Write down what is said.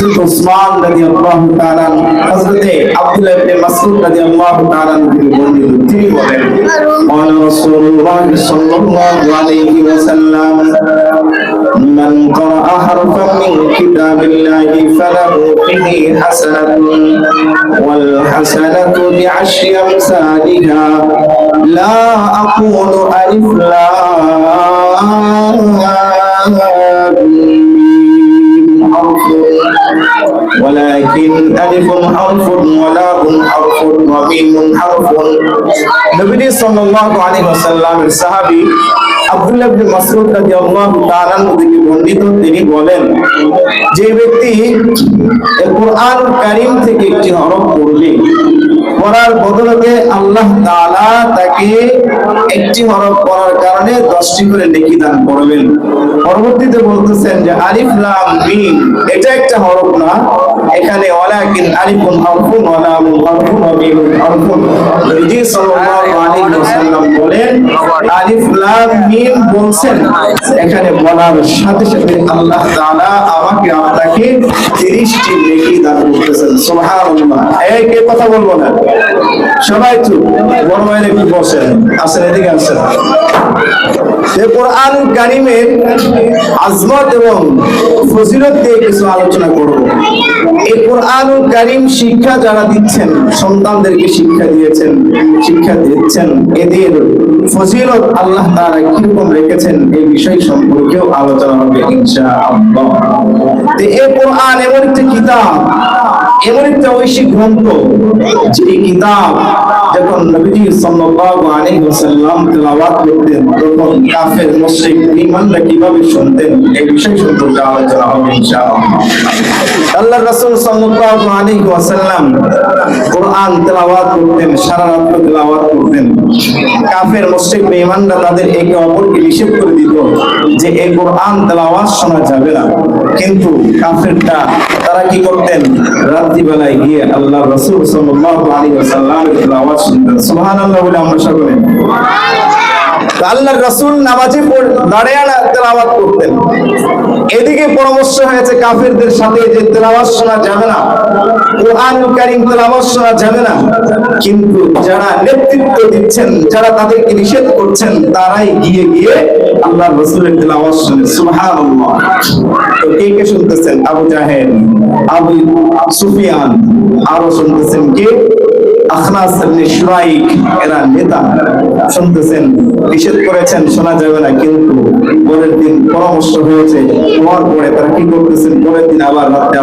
হযরত উসমান রাদিয়াল্লাহু তাআলা হযরত আব্দুল্লাহ ইবনে মাসউদ রাদিয়াল্লাহু তাআলা বর্ণিত তিনি বলেন ক্বালা রাসূলুল্লাহ সাল্লাল্লাহু আলাইহি ওয়াসাল্লাম মান ক্বারা হারফান মিন কিতাবিল্লাহি ফালাহু বিহি হাসানাতুন ওয়াল হাসানাতু বি'আশরি আমসালিহা লা আকুলু আলিফ লাম ولكن ألف حرف ولام حرف وميم حرف নবী সাল্লাল্লাহু আলাইহি ওয়াসাল্লামের সাহাবী আব্দুল্লাহ ইবনে মাসউদ রাদিয়াল্লাহু তাআলা থেকে বর্ণিত তিনি বলেন যে ব্যক্তি কোরআন কারীম থেকে একটি হরফ পড়লে পড়ার বদলে আল্লাহ তাআলা তাকে একটি হরফ পড়ার কারণে 10টি করে নেকি দান করবেন। পরবর্তীতে বলতেছেন যে আলিফ লাম মিম এটা একটা হরফ না, এখানে ওয়ালাকিন আলিফুন হারফুন ওয়া লামুন হারফুন ওয়া মিমুন হারফুন। নবী সাল্লাল্লাহু আলাইহি ওয়াসাল্লাম বলেন আলিফ লাম মিম বলছেন, এখানে বলার সাথে সাথে আল্লাহ তাআলা আমাকে আপনাকে 30টি নেকি দান করতেছেন। সুবহানাল্লাহ। এই কে কথা বলবো না, সবাই চুপ, বড় ভাইরা একটু বসেন, আসেন এদিকে আসেন। এই কোরআন কারীমের আজমত এবং ফজিলত নিয়ে কিছু আলোচনা করব। এই কোরআনুল কারীম শিক্ষা যারা দিচ্ছেন, সন্তানদেরকে শিক্ষা দিয়েছেন, শিক্ষা দিচ্ছেন, এদের ফজিলত আল্লাহ তাআলা কিরকম রেখেছেন এই বিষয় সম্পর্কেও আলোচনা হবে ইনশাআল্লাহ। তো এই কোরআন এমন একটা কিতাব, এমন একটা ঐশী গ্রন্থ, যে কিতাব যখন নবীজি সাল্লাল্লাহু আলাইহি ওয়াসাল্লাম তেলাওয়াত করতেন তখন কাফের মুশরিক ঈমানরা কিভাবে শুনতেন এই বিষয় সম্পর্কে আলোচনা হবে ইনশাআল্লাহ। আল্লাহর রাসূল সাল্লাল্লাহু আলাইহি ওয়াসাল্লাম কোরআন তেলাওয়াত করতেন, সারা রাত তেলাওয়াত করতেন। কাফের মুশরিক ঈমানরা তাদের একে অপরকে নিষেধ করে দিত যে এই কোরআন তেলাওয়াত শোনা যাবে না, কিন্তু কাফেরটা তারা কি করতেন, রাত্রি বেলায় গিয়ে আল্লাহর রাসূল সাল্লাল্লাহু আলাইহি ওয়াসাল্লামের তেলাওয়াত শুনতেন। সুবহানাল্লাহ বলে আমরা সকলে। আল্লাহর রাসূল নামাজে দাঁড়িয়ে তেলাওয়াত করতেন। এদিকে পরামর্শ হয়েছে কাফেরদের সাথে যে তেলাওয়াত শোনা যাবে না, কোরআনুল কারীম তেলাওয়াত শোনা যাবে না, কিন্তু যারা নেতৃত্ব দিচ্ছেন, যারা তাদেরকে নিষেধ করছেন, তারাই গিয়ে গিয়ে আল্লাহর রাসূলের তেলাওয়াত শুনে। সুবহানাল্লাহ। তো কে কে শুনতেছেন? আবু জাহেল, আবু সুফিয়ান, আরো শুনতেছেন কে? আখনাস ইবনে শুরাইক, এরা নেতা শুনতেছেন, নিষেধ করেছেন শোনা যাবে না, কিন্তু পরের দিন পরামর্শ হয়েছে, হওয়ার পরে তারা কি করতেছেন, পরের দিন আবার রাতে